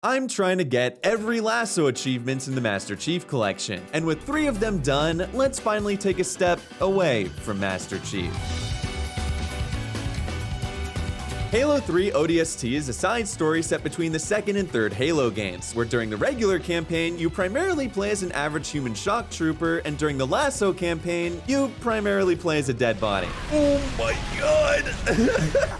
I'm trying to get every LASO achievements in the Master Chief Collection, and with 3 of them done, let's finally take a step away from Master Chief. Halo 3 ODST is a side story set between the second and third Halo games, where during the regular campaign, you primarily play as an average human shock trooper, and during the LASO campaign, you primarily play as a dead body. Oh my god!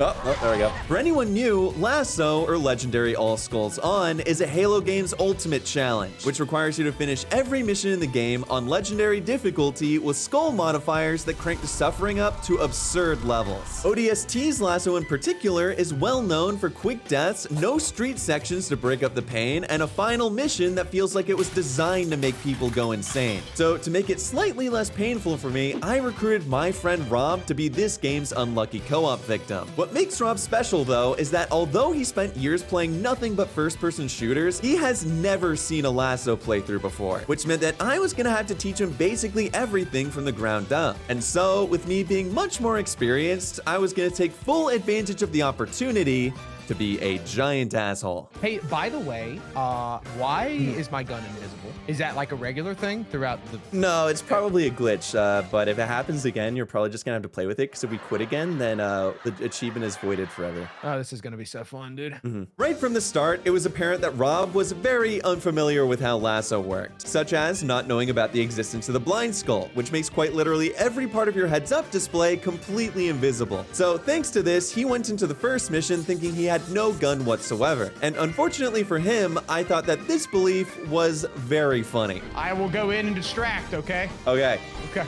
Oh, there we go. For anyone new, LASO, or Legendary All Skulls On, is a Halo game's ultimate challenge, which requires you to finish every mission in the game on Legendary difficulty with skull modifiers that crank the suffering up to absurd levels. ODST's LASO in particular is well known for quick deaths, no street sections to break up the pain, and a final mission that feels like it was designed to make people go insane. So to make it slightly less painful for me, I recruited my friend Rob to be this game's unlucky co-op victim. What makes Rob special, though, is that although he spent years playing nothing but first-person shooters, he has never seen a LASO playthrough before, which meant that I was gonna have to teach him basically everything from the ground up. And so, with me being much more experienced, I was gonna take full advantage of the opportunity to be a giant asshole. Hey, by the way, why is my gun invisible? Is that like a regular thing throughout the... No, it's probably a glitch, but if it happens again, you're probably just gonna have to play with it, because if we quit again, then the achievement is voided forever. Oh, this is gonna be so fun, dude. Right from the start, it was apparent that Rob was very unfamiliar with how LASO worked, such as not knowing about the existence of the blind skull, which makes quite literally every part of your heads-up display completely invisible. So thanks to this, he went into the first mission thinking he had no gun whatsoever. And unfortunately for him, I thought that this belief was very funny. I will go in and distract, okay? Okay. Okay.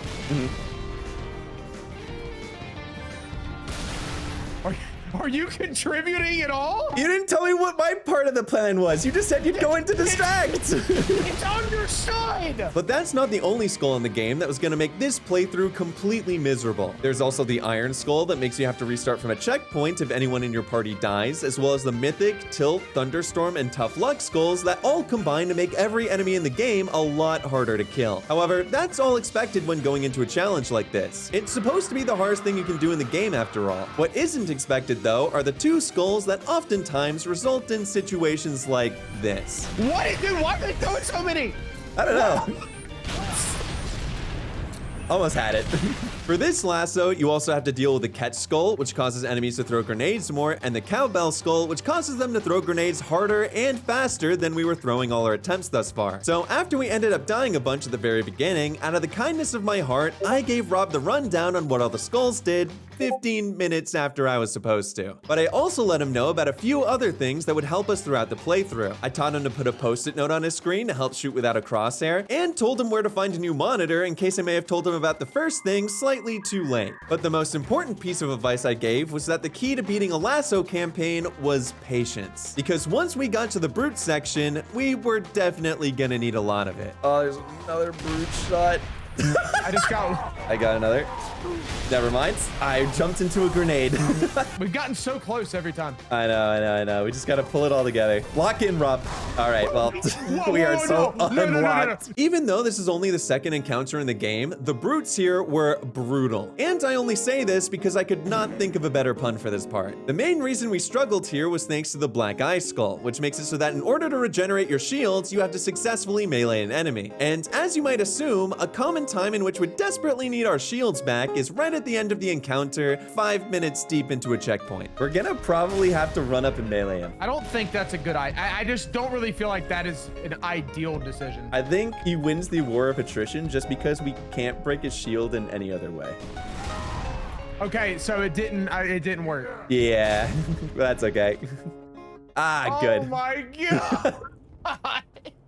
Are you contributing at all? You didn't tell me what my part of the plan was. You just said you'd go in to distract. It's on your side. But that's not the only skull in the game that was going to make this playthrough completely miserable. There's also the iron skull that makes you have to restart from a checkpoint if anyone in your party dies, as well as the mythic, tilt, thunderstorm, and tough luck skulls that all combine to make every enemy in the game a lot harder to kill. However, that's all expected when going into a challenge like this. It's supposed to be the hardest thing you can do in the game after all. What isn't expected though are the 2 skulls that oftentimes result in situations like this. What? Dude, why are they throwing so many? I don't know. Almost had it. For this LASO, you also have to deal with the catch skull, which causes enemies to throw grenades more, and the cowbell skull, which causes them to throw grenades harder and faster than we were throwing all our attempts thus far. So after we ended up dying a bunch at the very beginning, out of the kindness of my heart, I gave Rob the rundown on what all the skulls did 15 minutes after I was supposed to. But I also let him know about a few other things that would help us throughout the playthrough. I taught him to put a post-it note on his screen to help shoot without a crosshair, and told him where to find a new monitor in case I may have told him about the first thing slightly too late. But the most important piece of advice I gave was that the key to beating a LASO campaign was patience. Because once we got to the brute section, we were definitely gonna need a lot of it. Oh, there's another brute shot. I got another. Never mind. I jumped into a grenade. We've gotten so close every time. I know. We just gotta pull it all together. Lock in, Rob. All right, well, we are so unlocked. Even though this is only the second encounter in the game, the brutes here were brutal. And I only say this because I could not think of a better pun for this part. The main reason we struggled here was thanks to the black eye skull, which makes it so that in order to regenerate your shields, you have to successfully melee an enemy. And as you might assume, a common time in which we desperately need our shields back is right at the end of the encounter, 5 minutes deep into a checkpoint. We're gonna probably have to run up and melee him. I don't think that's a good idea. I just don't really feel like that is an ideal decision. I think he wins the war of attrition just because we can't break his shield in any other way. Okay, so it didn't work. Yeah, that's okay. Good. Oh my god.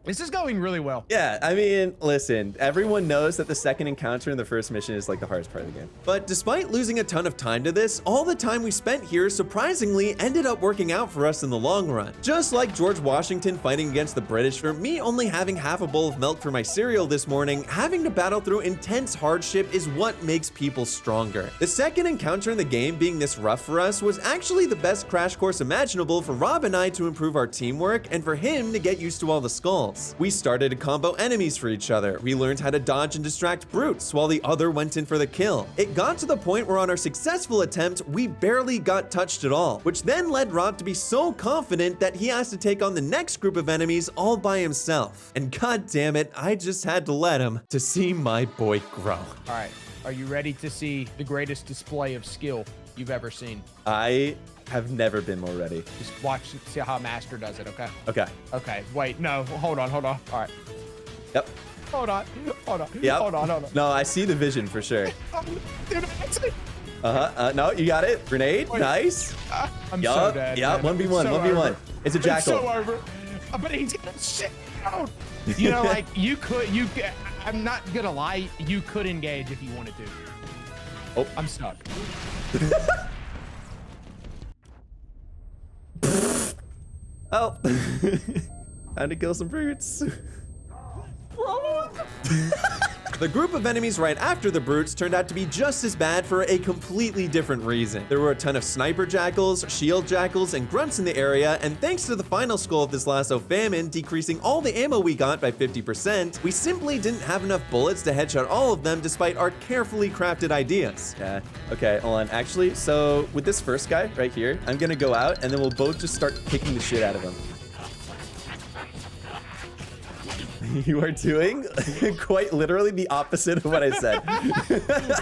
This is going really well. Yeah, I mean, listen, everyone knows that the second encounter in the first mission is like the hardest part of the game. But despite losing a ton of time to this, all the time we spent here surprisingly ended up working out for us in the long run. Just like George Washington fighting against the British, or me only having half a bowl of milk for my cereal this morning, having to battle through intense hardship is what makes people stronger. The second encounter in the game being this rough for us was actually the best crash course imaginable for Rob and I to improve our teamwork and for him to get used to all the skulls. jackals. We started to combo enemies for each other. We learned how to dodge and distract brutes while the other went in for the kill. It got to the point where on our successful attempt, we barely got touched at all, which then led Rob to be so confident that he has to take on the next group of enemies all by himself. And god damn it, I just had to let him to see my boy grow. All right, are you ready to see the greatest display of skill you've ever seen? I have never been more ready. Just watch, see how Master does it, okay? Okay. Okay, wait, no, hold on. All right. Yep. Hold on. Yep. Hold on. No, I see the vision for sure. Dude, that's it. No, you got it. Grenade, Wait. nice. I'm so dead. Yup, man. 1v1, So 1v1. over. It's a jackal. It's so over. But he's gonna shit down. You know, like, I'm not gonna lie, you could engage if you wanted to. Oh. I'm stuck. Oh. Time to kill some brutes. The group of enemies right after the brutes turned out to be just as bad for a completely different reason. There were a ton of sniper jackals, shield jackals, and grunts in the area, and thanks to the final skull of this lasso famine decreasing all the ammo we got by 50%, we simply didn't have enough bullets to headshot all of them despite our carefully crafted ideas. Yeah, okay, hold on. Actually, so with this first guy right here, I'm gonna go out and then we'll both just start kicking the shit out of him. You are doing quite literally the opposite of what I said.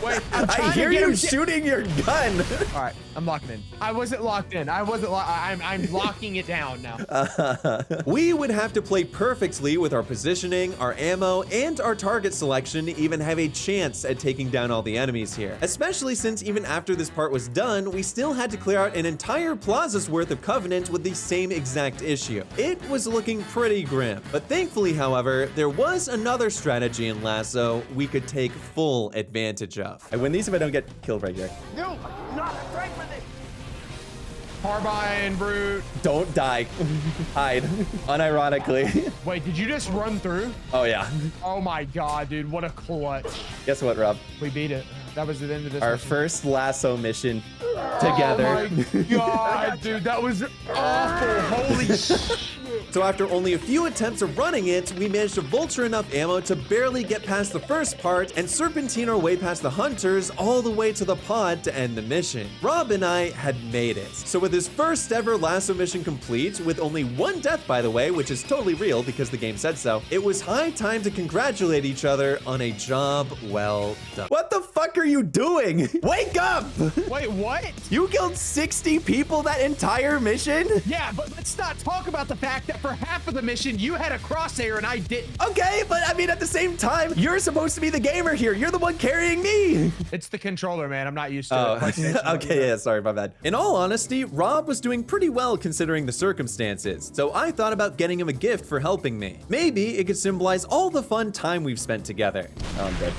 Wait, I hear you shooting your gun. All right, I'm locking in. I wasn't locked in. I'm locking it down now. We would have to play perfectly with our positioning, our ammo, and our target selection to even have a chance at taking down all the enemies here. Especially since even after this part was done, we still had to clear out an entire plaza's worth of Covenant with the same exact issue. It was looking pretty grim, but thankfully, however, there was another strategy in Lasso we could take full advantage of. I win these if I don't get killed right here. No, not afraid with it. Carbine, brute. Don't die. Hide. Unironically. Wait, did you just run through? Oh yeah. Oh my god, dude, what a clutch. Guess what, Rob? We beat it. That was the end of this Our mission. first Lasso mission together. Oh my god, dude, that was awful. Holy shit. So after only a few attempts of running it, we managed to vulture enough ammo to barely get past the first part and serpentine our way past the hunters all the way to the pod to end the mission. Rob and I had made it. So with his first ever Lasso mission complete, with only one death by the way, which is totally real because the game said so, it was high time to congratulate each other on a job well done. What the fuck are you doing? Wake up! Wait, what? You killed 60 people that entire mission? Yeah, but let's not talk about the fact that for half of the mission, you had a crosshair and I didn't. Okay, but I mean, at the same time, you're supposed to be the gamer here. You're the one carrying me. It's the controller, man. I'm not used to it. Oh, okay, yeah, sorry, my bad. In all honesty, Rob was doing pretty well considering the circumstances, so I thought about getting him a gift for helping me. Maybe it could symbolize all the fun time we've spent together. Oh, I'm dead.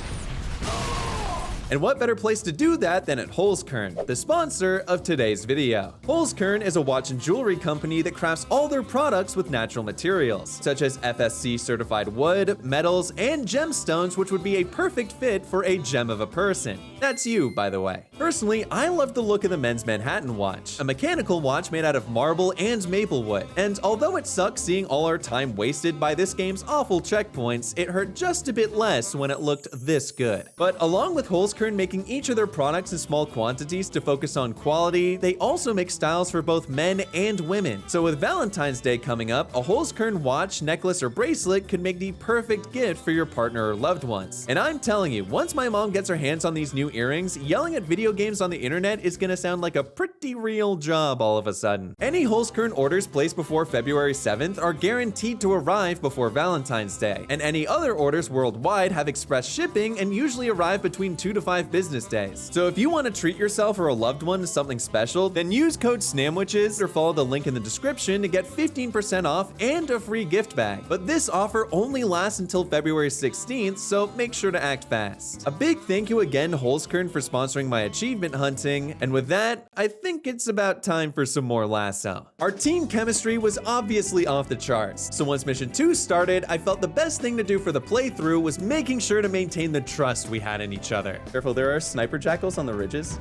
And what better place to do that than at Holzkern, the sponsor of today's video. Holzkern is a watch and jewelry company that crafts all their products with natural materials, such as FSC certified wood, metals, and gemstones, which would be a perfect fit for a gem of a person. That's you, by the way. Personally, I love the look of the men's Manhattan watch, a mechanical watch made out of marble and maple wood. And although it sucks seeing all our time wasted by this game's awful checkpoints, it hurt just a bit less when it looked this good. But along with Holzkern making each of their products in small quantities to focus on quality, they also make styles for both men and women. So with Valentine's Day coming up, a Holzkern watch, necklace, or bracelet could make the perfect gift for your partner or loved ones. And I'm telling you, once my mom gets her hands on these new earrings, yelling at video games on the internet is gonna sound like a pretty real job all of a sudden. Any Holzkern orders placed before February 7th are guaranteed to arrive before Valentine's Day, and any other orders worldwide have express shipping and usually arrive between 2 to 5 business days. So if you want to treat yourself or a loved one to something special, then use code Snamwiches or follow the link in the description to get 15% off and a free gift bag. But this offer only lasts until February 16th, so make sure to act fast. A big thank you again to Holzkern for sponsoring my achievement hunting, and with that, I think it's about time for some more Lasso. Our team chemistry was obviously off the charts, so once mission 2 started, I felt the best thing to do for the playthrough was making sure to maintain the trust we had in each other. Careful, there are sniper jackals on the ridges.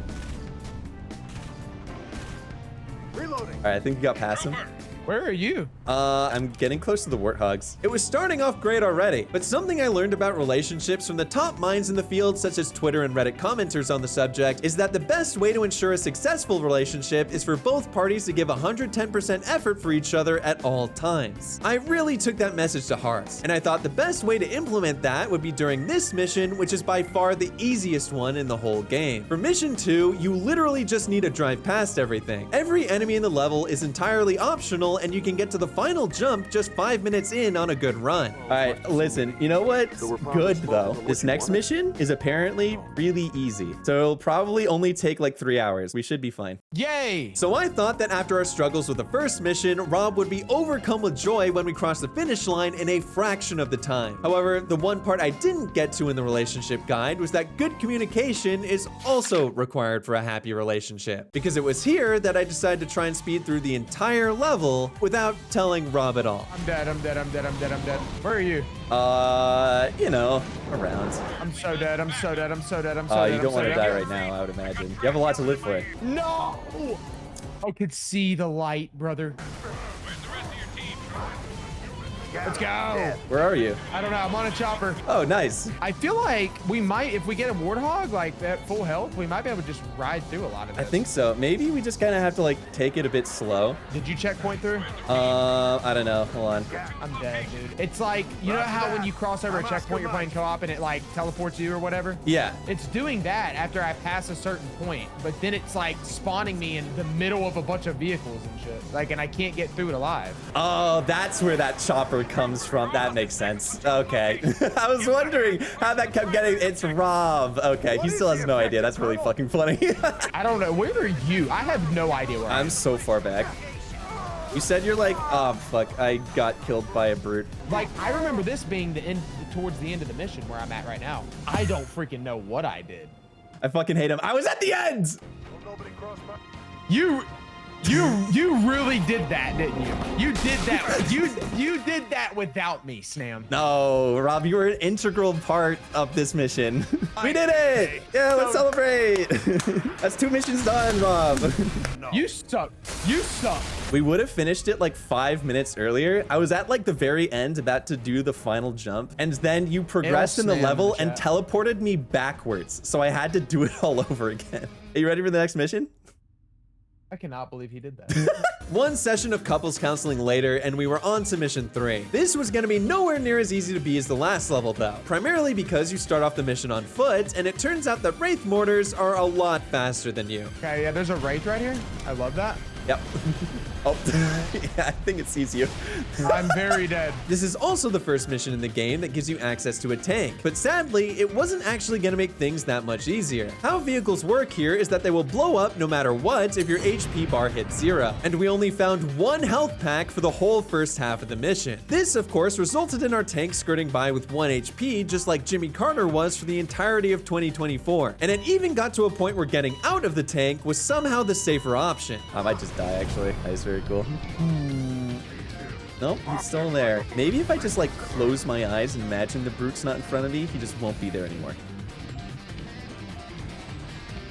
Reloading. All right, I think we got past him. Where are you? I'm getting close to the warthogs. It was starting off great already, but something I learned about relationships from the top minds in the field, such as Twitter and Reddit commenters on the subject, is that the best way to ensure a successful relationship is for both parties to give 110% effort for each other at all times. I really took that message to heart, and I thought the best way to implement that would be during this mission, which is by far the easiest one in the whole game. For mission 2, you literally just need to drive past everything. Every enemy in the level is entirely optional, and you can get to the final jump just 5 minutes in on a good run. All right, listen, you know what's good though? This next mission is apparently really easy, so it'll probably only take like 3 hours. We should be fine. Yay! So I thought that after our struggles with the first mission, Rob would be overcome with joy when we crossed the finish line in a fraction of the time. However, the one part I didn't get to in the relationship guide was that good communication is also required for a happy relationship, because it was here that I decided to try and speed through the entire level without telling Rob at all. I'm dead. Where are you? You know, around. I'm so dead. I'm so dead. You don't want to die right now, I would imagine. You have a lot to live for. No! I could see the light, brother. Let's go. Where are you? I don't know. I'm on a chopper. Oh, nice. I feel like we might, if we get a warthog like at full health, we might be able to just ride through a lot of this. I think so. Maybe we just kind of have to like take it a bit slow. Did you checkpoint through? I don't know. Hold on. I'm dead, dude. It's like, you know how when you cross over a checkpoint, you're playing co-op and it like teleports you or whatever? Yeah. It's doing that after I pass a certain point, but then it's like spawning me in the middle of a bunch of vehicles and shit. Like, and I can't get through it alive. Oh, that's where that chopper comes from. That makes sense. Okay. I was wondering how that kept getting. It's Rob. Okay. He still has no idea. That's really fucking funny. I don't know. Where are you? I have no idea where I am. I'm so far back. You said you're like, oh, fuck. I got killed by a brute. Like, I remember this being the end, towards the end of the mission where I'm at right now. I don't freaking know what I did. I fucking hate him. I was at the end. You really did that, didn't you? You did that. You did that without me, Snam. No, Rob, you were an integral part of this mission. We did it. Yeah, let's celebrate. That's 2 missions done, Rob. No. You suck. You suck. We would have finished it like 5 minutes earlier. I was at like the very end about to do the final jump, and then you progressed in the level and teleported me backwards. So I had to do it all over again. Are you ready for the next mission? I cannot believe he did that. One session of couples counseling later, and we were on to mission 3. This was going to be nowhere near as easy to be as the last level though, primarily because you start off the mission on foot, and it turns out that Wraith mortars are a lot faster than you. Okay, yeah, there's a Wraith right here. I love that. Yep. Oh, yeah, I think it sees you. I'm very dead. This is also the first mission in the game that gives you access to a tank, but sadly, it wasn't actually going to make things that much easier. How vehicles work here is that they will blow up no matter what if your HP bar hits 0, and we only found 1 health pack for the whole first half of the mission. This, of course, resulted in our tank skirting by with 1 HP, just like Jimmy Carter was for the entirety of 2024, and it even got to a point where getting out of the tank was somehow the safer option. I might just die, actually. That is very cool. Nope, he's still there. Maybe if I just like close my eyes and imagine the brute's not in front of me, he just won't be there anymore.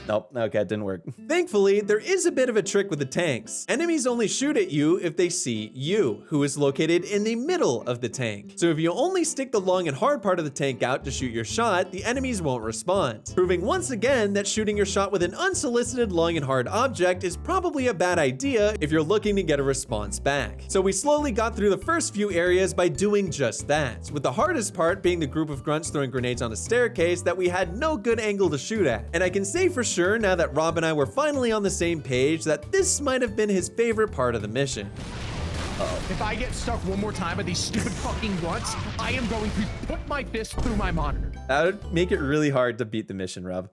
Nope, okay, it didn't work. Thankfully, there is a bit of a trick with the tanks. Enemies only shoot at you if they see you, who is located in the middle of the tank. So if you only stick the long and hard part of the tank out to shoot your shot, the enemies won't respond. Proving once again that shooting your shot with an unsolicited long and hard object is probably a bad idea if you're looking to get a response back. So we slowly got through the first few areas by doing just that, with the hardest part being the group of grunts throwing grenades on a staircase that we had no good angle to shoot at. And I can say for sure, now that Rob and I were finally on the same page, that this might have been his favorite part of the mission. If I get stuck one more time with these stupid fucking grunts, I am going to put my fist through my monitor. That would make it really hard to beat the mission, Rob.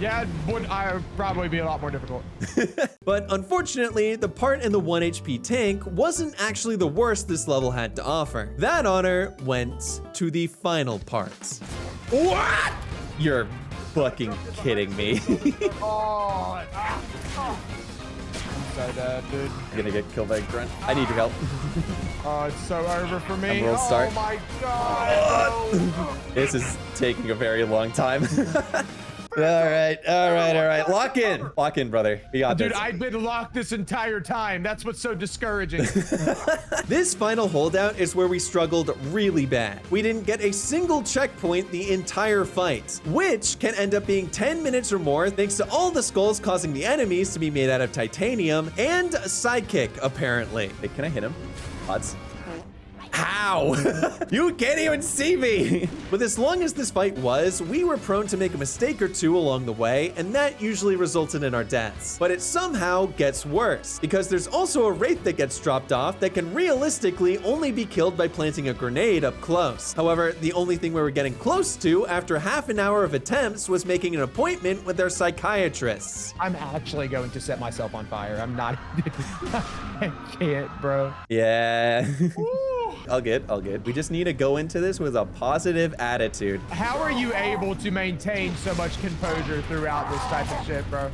Yeah, it would probably be a lot more difficult. But unfortunately, the part in the 1 HP tank wasn't actually the worst this level had to offer. That honor went to the final parts. What? You're fucking kidding me. Oh, so dead, dude. I'm gonna get killed by a grunt. I need your help. Oh, it's so over for me. We'll start. Oh my god. This is taking a very long time. All right. Lock in, brother. We got Dude, this. I've been locked this entire time. That's what's so discouraging. This final holdout is where we struggled really bad. We didn't get a single checkpoint the entire fight, which can end up being 10 minutes or more thanks to all the skulls causing the enemies to be made out of titanium and a sidekick, apparently. Hey, can I hit him? Odds. How? You can't even see me. But as long as this fight was, we were prone to make a mistake or two along the way, and that usually resulted in our deaths. But it somehow gets worse, because there's also a wraith that gets dropped off that can realistically only be killed by planting a grenade up close. However, the only thing we were getting close to after half an hour of attempts was making an appointment with our psychiatrists. I'm actually going to set myself on fire. I'm not. I can't, bro. Yeah. All good. We just need to go into this with a positive attitude. How are you able to maintain so much composure throughout this type of shit, bro?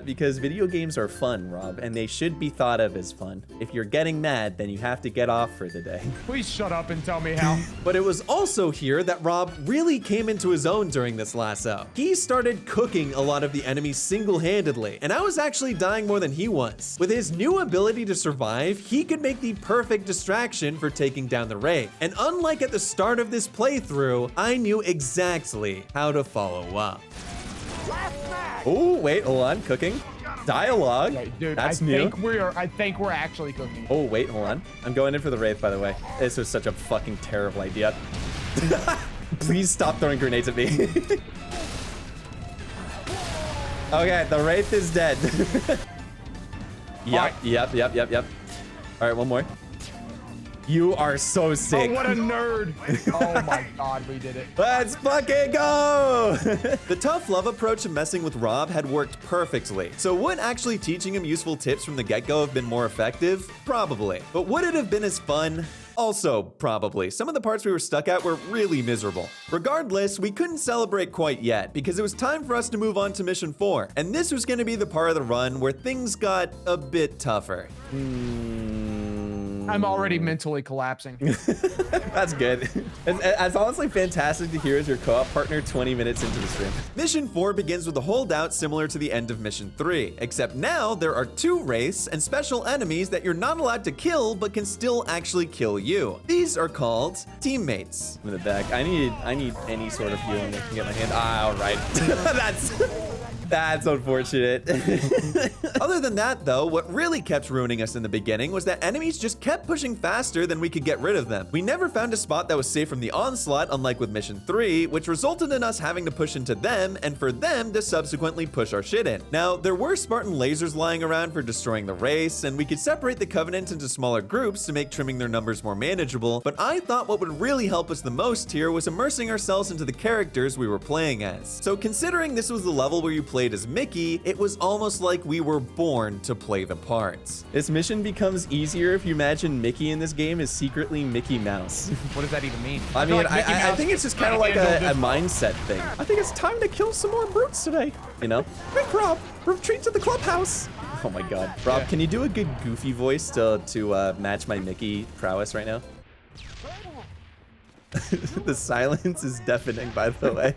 Because video games are fun, Rob, and they should be thought of as fun. If you're getting mad, then you have to get off for the day. Please shut up and tell me how. But it was also here that Rob really came into his own during this lasso. He started cooking a lot of the enemies single-handedly, and I was actually dying more than he was. With his new ability to survive, he could make the perfect distraction for taking down the wraith. And unlike at the start of this playthrough, I knew exactly how to follow up. Oh, wait, hold on, cooking. Dialogue. Okay, dude, that's I new. think we're actually cooking. Oh, wait, hold on. I'm going in for the wraith, by the way. This was such a fucking terrible idea. Please stop throwing grenades at me. Okay, the wraith is dead. Yep. All right, one more. You are so sick. Oh, what a nerd. Oh my God, we did it. Let's fucking go. The tough love approach to messing with Rob had worked perfectly. So would actually teaching him useful tips from the get-go have been more effective? Probably. But would it have been as fun? Also, probably. Some of the parts we were stuck at were really miserable. Regardless, we couldn't celebrate quite yet because it was time for us to move on to Mission 4. And this was going to be the part of the run where things got a bit tougher. I'm already mentally collapsing. That's good. It's honestly fantastic to hear as your co-op partner 20 minutes into the stream. Mission 4 begins with a holdout similar to the end of Mission 3, except now there are 2 wraiths and special enemies that you're not allowed to kill but can still actually kill you. These are called teammates. I'm in the back. I need any sort of healing I can get my hand. All right. That's unfortunate. Other than that, though, what really kept ruining us in the beginning was that enemies just kept pushing faster than we could get rid of them. We never found a spot that was safe from the onslaught, unlike with Mission 3, which resulted in us having to push into them and for them to subsequently push our shit in. Now, there were Spartan lasers lying around for destroying the race, and we could separate the Covenant into smaller groups to make trimming their numbers more manageable, but I thought what would really help us the most here was immersing ourselves into the characters we were playing as. So considering this was the level where you played as Mickey, it was almost like we were born to play the parts. This mission becomes easier if you imagine Mickey in this game is secretly Mickey Mouse. What does that even mean? I mean, I think it's just kind of like a mindset thing. I think it's time to kill some more brutes today. You know? Quick, Rob, retreat to the clubhouse. Oh my God. Rob, can you do a good Goofy voice to match my Mickey prowess right now? The silence is deafening, by the way.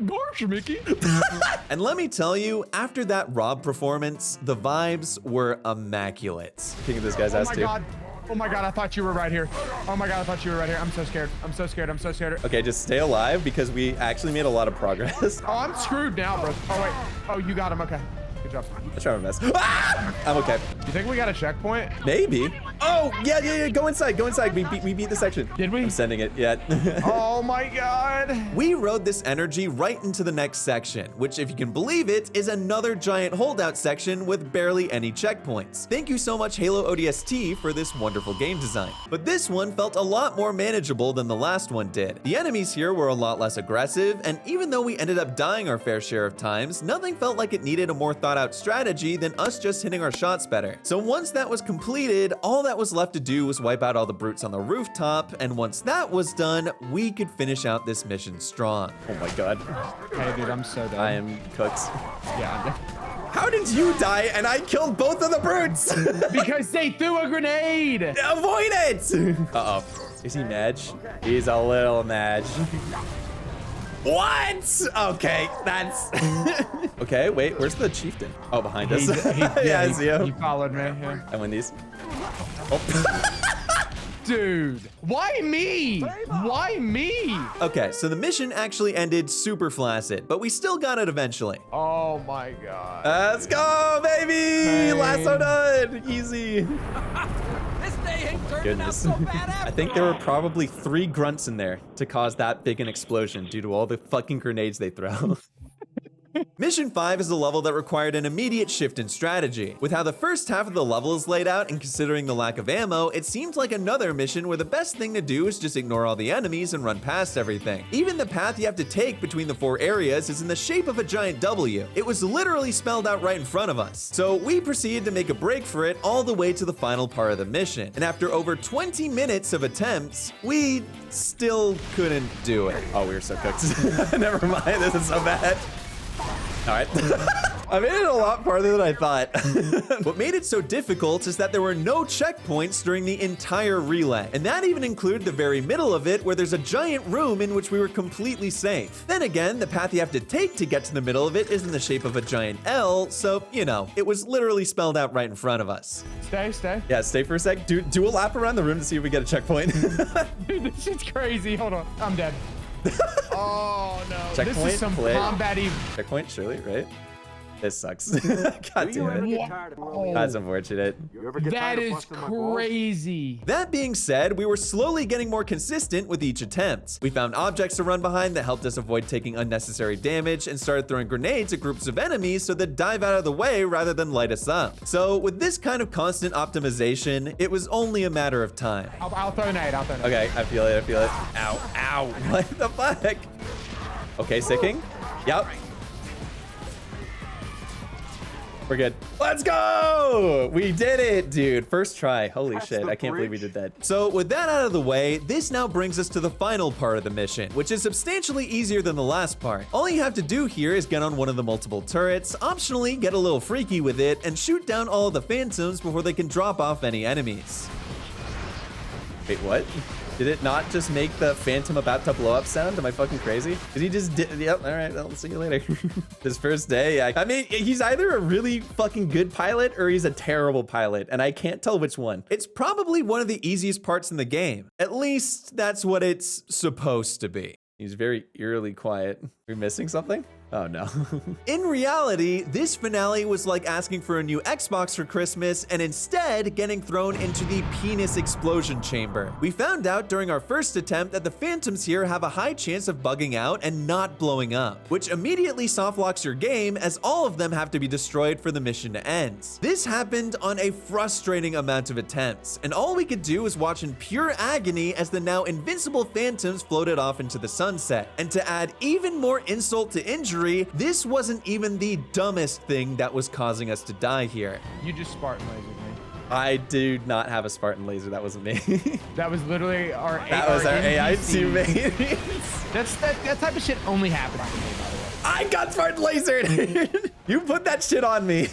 Gosh, Mickey. And let me tell you, after that Rob performance, the vibes were immaculate. King of this guy's ass too. Oh my God, I thought you were right here. Oh my God, I thought you were right here. I'm so scared. I'm so scared. I'm so scared. Okay, just stay alive because we actually made a lot of progress. Oh, I'm screwed now, bro. Oh, wait. Oh, you got him. Okay. Good job. I'm trying to mess. Ah! I'm okay. You think we got a checkpoint? Maybe. Oh, yeah. Go inside. We beat the section. Did we? I'm sending it. Yeah. Oh my God. We rode this energy right into the next section, which, if you can believe it, is another giant holdout section with barely any checkpoints. Thank you so much, Halo ODST, for this wonderful game design. But this one felt a lot more manageable than the last one did. The enemies here were a lot less aggressive, and even though we ended up dying our fair share of times, nothing felt like it needed a more thought out strategy than us just hitting our shots better. So once that was completed, all that was left to do was wipe out all the brutes on the rooftop, and once that was done, we could finish out this mission strong. Oh my God. Hey, dude, I'm so done. I am cooked. Yeah. How did you die and I killed both of the brutes? Because they threw a grenade. Avoid it! Uh-oh. Is he mad? He's a little mad. What? Okay, that's... Okay, wait, where's the chieftain? Oh, behind us. Yeah, I see him. He followed me. Yeah. I win these. Oh. Dude, why me? Why me? Okay, so the mission actually ended super flaccid, but we still got it eventually. Oh my God. Let's go, baby! Hey. Lasso done! Easy. This day ain't turning out Goodness. so bad after I think there were probably 3 grunts in there to cause that big an explosion due to all the fucking grenades they throw. Mission 5 is a level that required an immediate shift in strategy. With how the first half of the level is laid out and considering the lack of ammo, it seems like another mission where the best thing to do is just ignore all the enemies and run past everything. Even the path you have to take between the 4 areas is in the shape of a giant W. It was literally spelled out right in front of us. So we proceeded to make a break for it all the way to the final part of the mission. And after over 20 minutes of attempts, we still couldn't do it. Oh, we were so cooked. Never mind, this is so bad. All right. I made it a lot farther than I thought. What made it so difficult is that there were no checkpoints during the entire relay. And that even included the very middle of it where there's a giant room in which we were completely safe. Then again, the path you have to take to get to the middle of it is in the shape of a giant L. So, you know, it was literally spelled out right in front of us. Stay. Yeah, stay for a sec. Do a lap around the room to see if we get a checkpoint. Dude, this shit's crazy. Hold on. I'm dead. Oh no. Checkpoint, this is some play. combat-y. Checkpoint, surely, right? This sucks. God damn it. That's unfortunate. That is crazy. That being said, we were slowly getting more consistent with each attempt. We found objects to run behind that helped us avoid taking unnecessary damage and started throwing grenades at groups of enemies so they'd dive out of the way rather than light us up. So with this kind of constant optimization, it was only a matter of time. I'll throw a nade. Okay, I feel it. Ow. What the fuck? Okay, sicking. Yep. We're good. Let's go! We did it, dude. First try. Holy shit. I can't believe we did that. So with that out of the way, this now brings us to the final part of the mission, which is substantially easier than the last part. All you have to do here is get on one of the multiple turrets, optionally get a little freaky with it, and shoot down all of the phantoms before they can drop off any enemies. Wait, what? Did it not just make the phantom about to blow up sound? Am I fucking crazy? Did he just yep, all right, I'll see you later. His first day, I mean, he's either a really fucking good pilot or he's a terrible pilot, and I can't tell which one. It's probably one of the easiest parts in the game. At least that's what it's supposed to be. He's very eerily quiet. Are we missing something? Oh no. In reality, this finale was like asking for a new Xbox for Christmas and instead getting thrown into the penis explosion chamber. We found out during our first attempt that the phantoms here have a high chance of bugging out and not blowing up, which immediately softlocks your game as all of them have to be destroyed for the mission to end. This happened on a frustrating amount of attempts, and all we could do was watch in pure agony as the now invincible phantoms floated off into the sunset. And to add even more insult to injury, this wasn't even the dumbest thing that was causing us to die here. You just Spartan lasered me. I do not have a Spartan laser. That wasn't me. That was literally our That was our AI teammate. That type of shit only happens to me, by the way. I got Spartan lasered. You put that shit on me.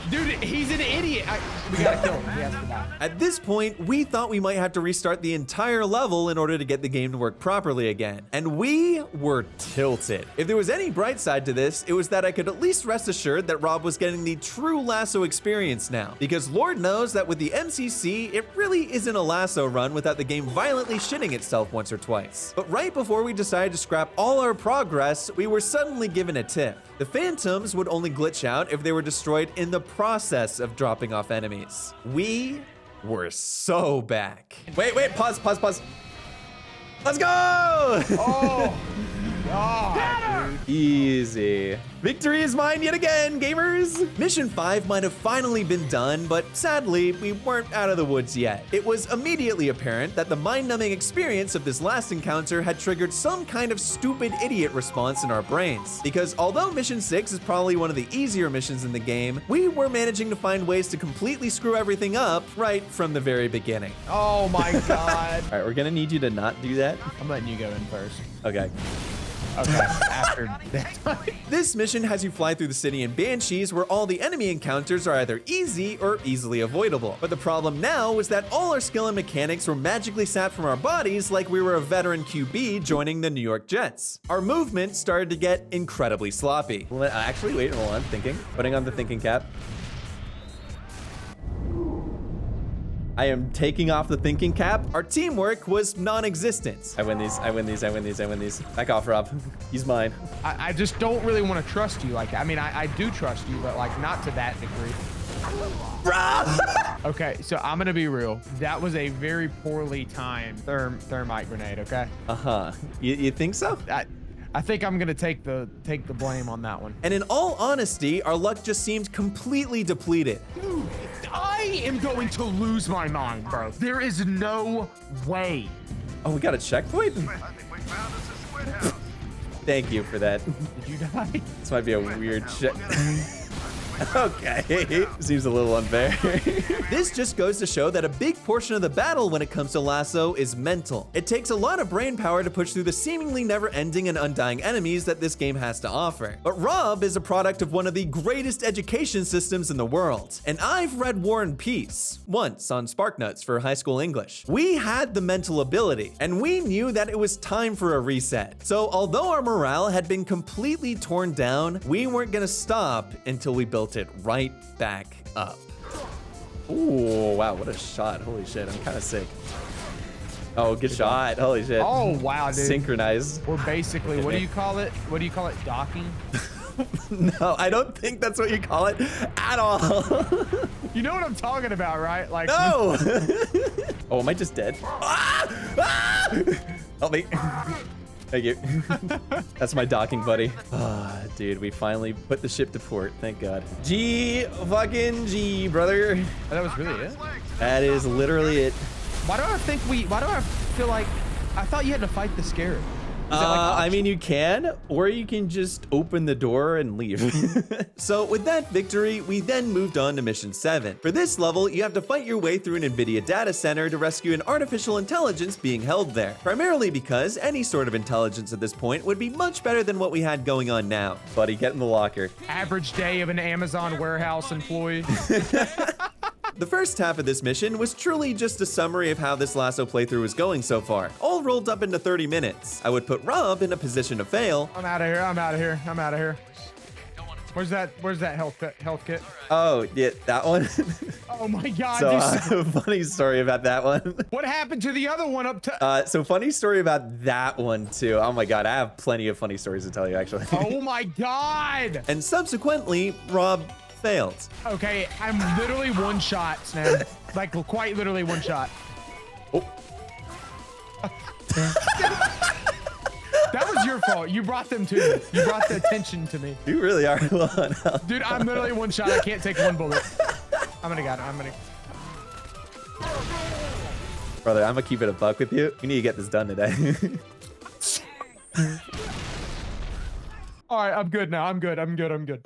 Dude, he's an idiot. We gotta kill him. He has to die. At this point, we thought we might have to restart the entire level in order to get the game to work properly again. And we were tilted. If there was any bright side to this, it was that I could at least rest assured that Rob was getting the true lasso experience now. Because Lord knows that with the MCC, it really isn't a lasso run without the game violently shitting itself once or twice. But right before we decided to scrap all our progress, we were suddenly given a tip. The phantoms would only glitch out if they were destroyed in the process of dropping off enemies. We were so back. Wait, pause. Let's go! Oh, God, dude. Easy. Victory is mine yet again, gamers! Mission 5 might have finally been done, but sadly, we weren't out of the woods yet. It was immediately apparent that the mind-numbing experience of this last encounter had triggered some kind of stupid idiot response in our brains. Because although Mission 6 is probably one of the easier missions in the game, we were managing to find ways to completely screw everything up right from the very beginning. Oh my God. All right, we're gonna need you to not do that. I'm letting you go in first. Okay. Okay, after that. This mission has you fly through the city in Banshees, where all the enemy encounters are either easy or easily avoidable. But the problem now was that all our skill and mechanics were magically sapped from our bodies like we were a veteran QB joining the New York Jets. Our movement started to get incredibly sloppy. Actually, wait, hold on, thinking. Putting on the thinking cap. I am taking off the thinking cap. Our teamwork was non-existent. I win these, I win these, I win these, I win these. Back off, Rob. He's mine. I just don't really want to trust you. Like, I mean, I do trust you, but like not to that degree. Rob! Okay, so I'm gonna be real. That was a very poorly timed thermite grenade, okay? Uh-huh. You think so? I think I'm gonna take the blame on that one. And in all honesty, our luck just seemed completely depleted. Dude, I am going to lose my mind, bro. There is no way. Oh, we got a checkpoint? I think we found us a squid house. Thank you for that. Did you die? This might be a weird check. Okay, seems a little unfair. This just goes to show that a big portion of the battle when it comes to Lasso is mental. It takes a lot of brain power to push through the seemingly never-ending and undying enemies that this game has to offer. But Rob is a product of one of the greatest education systems in the world. And I've read War and Peace once on SparkNotes for high school English. We had the mental ability, and we knew that it was time for a reset. So although our morale had been completely torn down, we weren't gonna stop until we built it right back up. Ooh, wow, what a shot. Holy shit, I'm kind of sick. Oh, good shot. Holy shit. Oh, wow, dude. Synchronized. We're basically, what do you call it? What do you call it? Docking? No, I don't think that's what you call it at all. You know what I'm talking about, right? Like, no. Oh, am I just dead? Ah! Ah! Help me. Thank you. That's my docking buddy. Ah, dude, we finally put the ship to port. Thank God. G fucking G, brother. Oh, that was really it? That is literally it. Why do I feel like, I thought you had to fight the scarab. Is that like I mean, you can, or you can just open the door and leave. So with that victory, we then moved on to mission 7. For this level, you have to fight your way through an NVIDIA data center to rescue an artificial intelligence being held there. Primarily because any sort of intelligence at this point would be much better than what we had going on now. Buddy, get in the locker. Average day of an Amazon warehouse employee. The first half of this mission was truly just a summary of how this Lasso playthrough was going so far, all rolled up into 30 minutes. I would put Rob in a position to fail. I'm out of here. I'm out of here. I'm out of here. Where's that health kit? Oh, yeah, that one. Oh my God. So, funny story about that one. What happened to the other one up to? So funny story about that one too. Oh my God, I have plenty of funny stories to tell you actually. Oh my God. And subsequently, Rob failed. Okay, I'm literally one shot, Snam. Like quite literally one shot. Oh. That was your fault. You brought them to me. You brought the attention to me. You really are low on health. Dude, I'm literally one shot. I can't take one bullet. I'm gonna get it. I'm gonna. Brother, I'm gonna keep it a buck with you. We need to get this done today. All right, I'm good now. I'm good.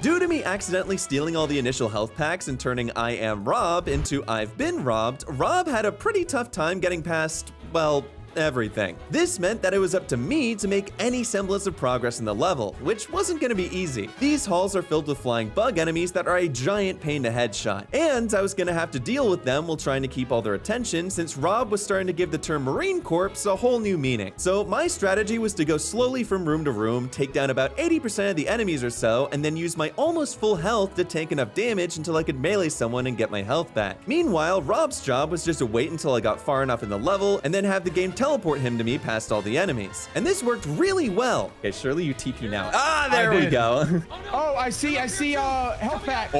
Due to me accidentally stealing all the initial health packs and turning I am Rob into I've been robbed, Rob had a pretty tough time getting past, well, everything. This meant that it was up to me to make any semblance of progress in the level, which wasn't going to be easy. These halls are filled with flying bug enemies that are a giant pain to headshot, and I was going to have to deal with them while trying to keep all their attention since Rob was starting to give the term Marine Corps a whole new meaning. So my strategy was to go slowly from room to room, take down about 80% of the enemies or so, and then use my almost full health to tank enough damage until I could melee someone and get my health back. Meanwhile, Rob's job was just to wait until I got far enough in the level and then have the game teleport him to me past all the enemies. And this worked really well. Okay, surely you TP now. Ah, there we go. Oh, I see health pack.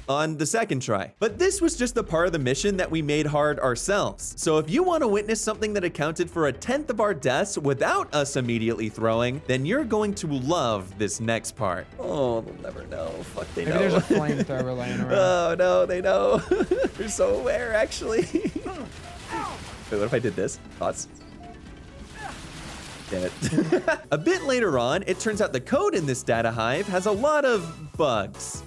On the second try. But this was just the part of the mission that we made hard ourselves. So if you want to witness something that accounted for 1/10 of our deaths without us immediately throwing, then you're going to love this next part. Oh, they'll never know. Fuck, they know. Maybe there's a flamethrower laying around. Oh, no, they know. They're so aware, actually. Wait, what if I did this? Thoughts? Damn it. A bit later on, it turns out the code in this data hive has a lot of bugs.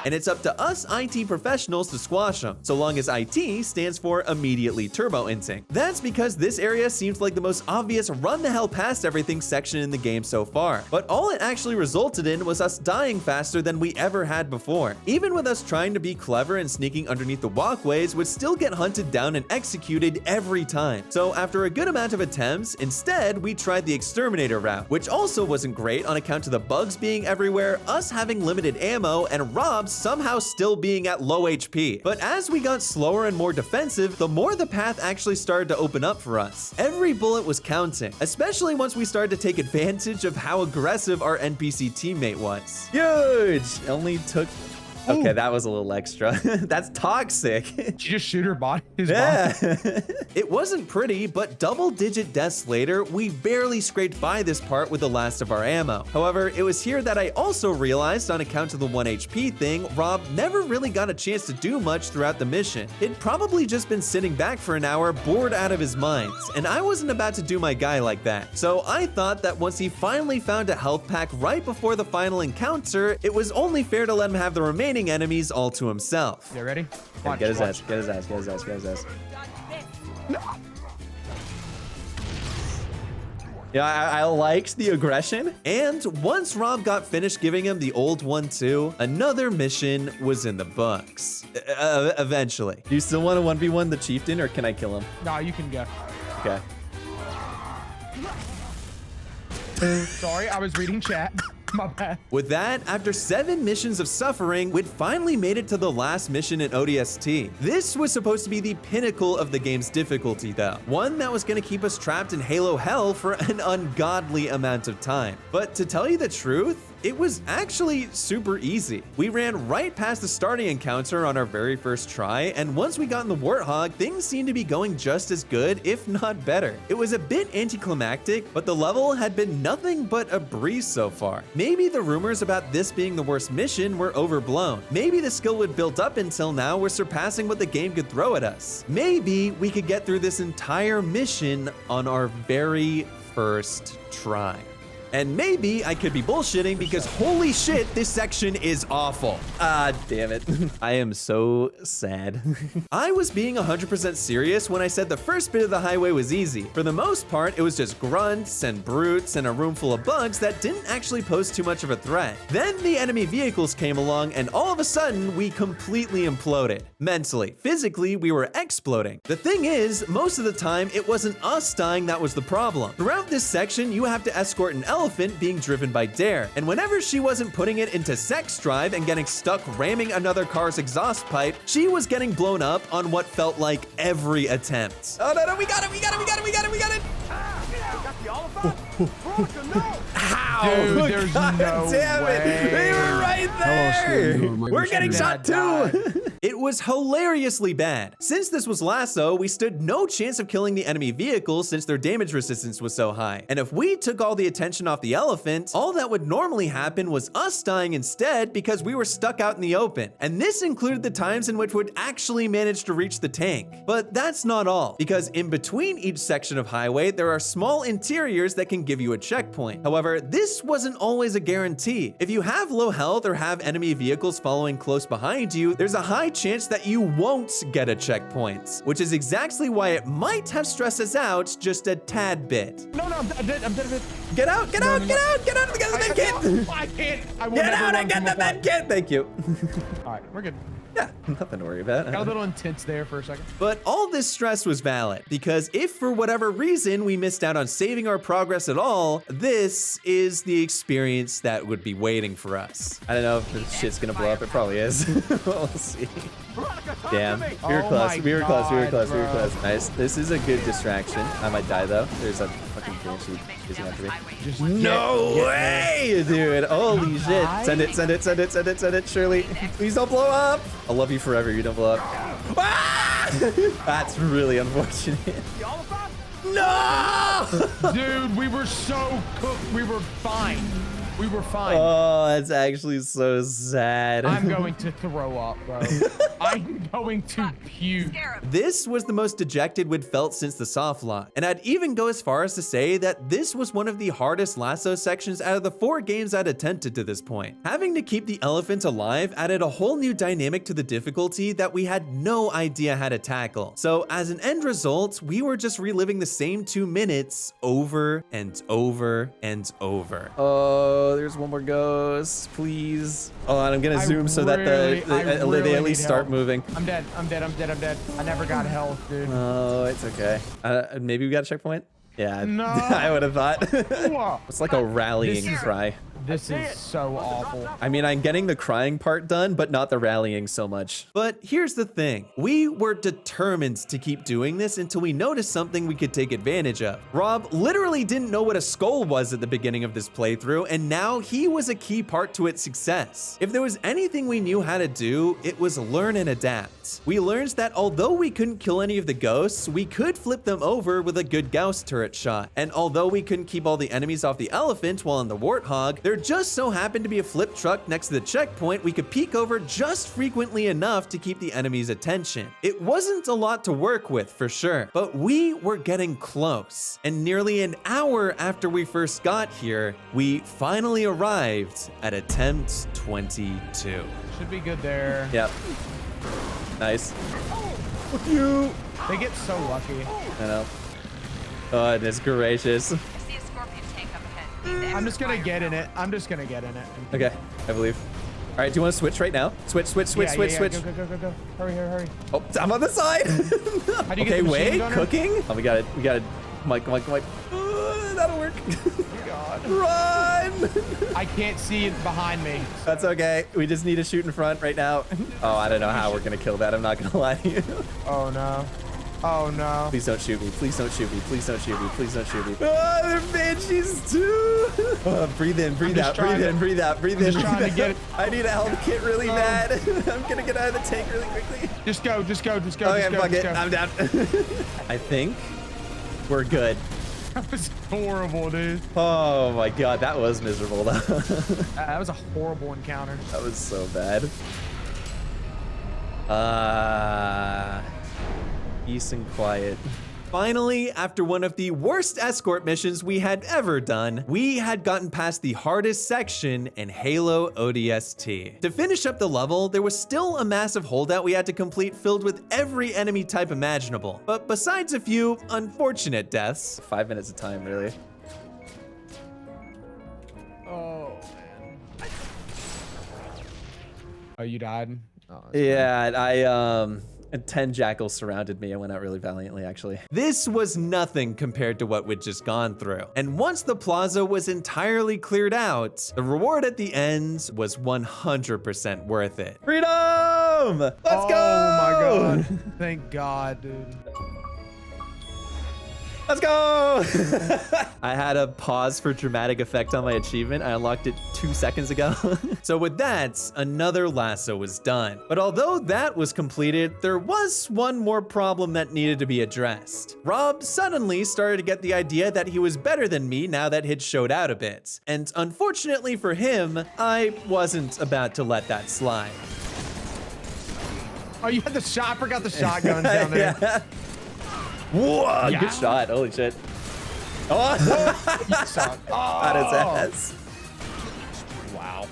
and it's up to us IT professionals to squash them, so long as IT stands for immediately turbo inting. That's because this area seems like the most obvious run the hell past everything section in the game so far, but all it actually resulted in was us dying faster than we ever had before. Even with us trying to be clever and sneaking underneath the walkways, would still get hunted down and executed every time. So after a good amount of attempts, instead we tried the exterminator route, which also wasn't great on account of the bugs being everywhere, us having limited ammo, and Rob somehow still being at low HP. But as we got slower and more defensive, the more the path actually started to open up for us. Every bullet was counting, especially once we started to take advantage of how aggressive our NPC teammate was. Huge! Only took... Okay, that was a little extra. That's toxic. Did you just shoot her body? Yeah. It wasn't pretty, but double-digit deaths later, we barely scraped by this part with the last of our ammo. However, it was here that I also realized, on account of the 1 HP thing, Rob never really got a chance to do much throughout the mission. He'd probably just been sitting back for an hour, bored out of his mind, and I wasn't about to do my guy like that. So I thought that once he finally found a health pack right before the final encounter, it was only fair to let him have the remaining enemies all to himself. You ready? Yeah, get his ass, get his ass, get his ass, get his ass. No. Yeah, I liked the aggression. And once Rob got finished giving him the old one too, another mission was in the books. Eventually. Do you still want to 1v1 the chieftain, or can I kill him? No, you can go. Okay. Sorry, I was reading chat. My bad. With that, after 7 missions of suffering, we'd finally made it to the last mission in ODST. This was supposed to be the pinnacle of the game's difficulty though, one that was going to keep us trapped in Halo Hell for an ungodly amount of time. But to tell you the truth, it was actually super easy. We ran right past the starting encounter on our very first try, and once we got in the Warthog, things seemed to be going just as good, if not better. It was a bit anticlimactic, but the level had been nothing but a breeze so far. Maybe the rumors about this being the worst mission were overblown. Maybe the skill we'd built up until now was surpassing what the game could throw at us. Maybe we could get through this entire mission on our very first try. And maybe I could be bullshitting because holy shit, this section is awful. Ah, damn it. I am so sad. I was being 100% serious when I said the first bit of the highway was easy. For the most part, it was just grunts and brutes and a room full of bugs that didn't actually pose too much of a threat. Then the enemy vehicles came along and all of a sudden, we completely imploded. Mentally, physically, we were exploding. The thing is, most of the time, it wasn't us dying that was the problem. Throughout this section, you have to escort an elephant being driven by Dare, and whenever she wasn't putting it into sex drive and getting stuck ramming another car's exhaust pipe, she was getting blown up on what felt like every attempt. Oh no, we got it, we got it, we got it, we got it, we got it! How? Dude, there's God no damn way. it! They were right there! We're getting shot too! It was hilariously bad. Since this was LASO, we stood no chance of killing the enemy vehicles since their damage resistance was so high. And if we took all the attention off the elephant, all that would normally happen was us dying instead because we were stuck out in the open. And this included the times in which we'd actually manage to reach the tank. But that's not all, because in between each section of highway, there are small interiors that can give you a checkpoint. However, this wasn't always a guarantee. If you have low health or have enemy vehicles following close behind you, there's a high chance that you won't get a checkpoint, which is exactly why it might have stressed us out just a tad bit. No, I'm dead. Get out, get out, get out, get out of the med kit! I can't. I will Get never out run and get from the a med fight. kit! Thank you. All right, we're good. Yeah, nothing to worry about. Got a little intense there for a second. But all this stress was valid, because if for whatever reason we missed out on saving our progress at all, this is the experience that would be waiting for us. I don't know if this shit's gonna blow up, it probably is. We'll see. Damn, we were Oh close, my we were close, we were God, close, we were bro. close. Nice, this is a good distraction. I might die though. There's a fucking banshee chasing after me. Just No way, dude. Holy shit. Send it, send it, send it, send it, send it, Shirley. Please don't blow up. I'll love you forever. You don't blow up. Ah! That's really unfortunate. No! Dude, we were so cooked. We were fine. We were fine. Oh, that's actually so sad. I'm going to throw up, bro. I'm going to puke. This was the most dejected we'd felt since the soft lock, and I'd even go as far as to say that this was one of the hardest lasso sections out of the 4 games I'd attempted to this point. Having to keep the elephant alive added a whole new dynamic to the difficulty that we had no idea how to tackle. So as an end result, we were just reliving the same 2 minutes over and over and over. Oh, there's one more ghost, please. Oh, and I'm gonna zoom so that they at least start moving. I'm dead. I'm dead. I'm dead. I'm dead. I never got health, dude. Oh, it's okay. Maybe we got a checkpoint? Yeah, No. I would have thought. It's like a rallying cry. This is so awful. I mean, I'm getting the crying part done, but not the rallying so much. But here's the thing. We were determined to keep doing this until we noticed something we could take advantage of. Rob literally didn't know what a skull was at the beginning of this playthrough, and now he was a key part to its success. If there was anything we knew how to do, it was learn and adapt. We learned that although we couldn't kill any of the ghosts, we could flip them over with a good Gauss turret shot. And although we couldn't keep all the enemies off the elephant while on the warthog, there just so happened to be a flip truck next to the checkpoint we could peek over just frequently enough to keep the enemy's attention. It wasn't a lot to work with for sure, but we were getting close. And nearly an hour after we first got here, we finally arrived at attempt 22. Should be good there. Yep. Nice. Fuck you. They get so lucky. I know. Oh, goodness gracious. I see a scorpion tank up ahead. I'm just gonna get in it. I'm just gonna get in it. Okay, I believe. All right, do you want to switch right now? Switch. Yeah, Switch. Go. Hurry. Oh, I'm on the side. How do you Okay, get the machine wait, gunner? cooking? Oh, we got it. Mike. That'll work. God. Run! I can't see it behind me. That's okay. We just need to shoot in front right now. Oh, I don't know how we're gonna kill that. I'm not gonna lie to you. Oh no. Oh no. Please don't shoot me. Please don't shoot me. Please don't shoot me. Please don't shoot me. Oh, they're banshees too. Oh, breathe in, breathe out, breathe in, breathe out, breathe in. Just trying to get it. I need a health kit really bad. I'm gonna get out of the tank really quickly. Just go. Okay, fuck it. I'm down. I think we're good. That was horrible, dude. Oh my god, that was miserable though. That was a horrible encounter. That was so bad. Peace and quiet. Finally, after one of the worst escort missions we had ever done, we had gotten past the hardest section in Halo ODST. To finish up the level, there was still a massive holdout we had to complete filled with every enemy type imaginable. But besides a few unfortunate deaths, 5 minutes of time really. Oh man. Oh, you died? Oh, Yeah, and 10 jackals surrounded me. I went out really valiantly, actually. This was nothing compared to what we'd just gone through. And once the plaza was entirely cleared out, the reward at the end was 100% worth it. Freedom! Let's go! Oh my god. Thank God, dude. Let's go! I had a pause for dramatic effect on my achievement. I unlocked it 2 seconds ago. So with that, another lasso was done. But although that was completed, there was one more problem that needed to be addressed. Rob suddenly started to get the idea that he was better than me now that he'd showed out a bit. And unfortunately for him, I wasn't about to let that slide. Oh, you had the shot. I forgot the shotguns down there. Yeah. Whoa, Yeah. good shot. Holy shit. Oh, out his ass. Wow.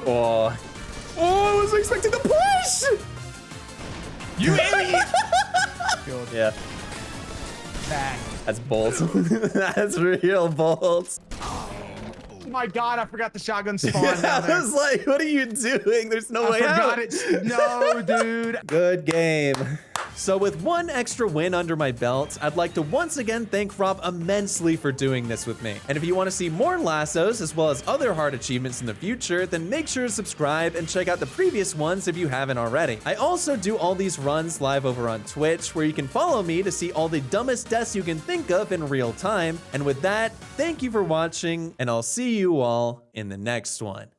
Oh, I wasn't expecting the push. You idiot! Killed. Yeah, Back. that's bolts. That's real bolts. Oh my god, I forgot the shotgun spawn down I there. was like, what are you doing? There's no way out. I forgot it. No, dude. Good game. So with one extra win under my belt, I'd like to once again thank Rob immensely for doing this with me. And if you want to see more lassos as well as other hard achievements in the future, then make sure to subscribe and check out the previous ones if you haven't already. I also do all these runs live over on Twitch, where you can follow me to see all the dumbest deaths you can think of in real time. And with that, thank you for watching, and I'll see you all in the next one.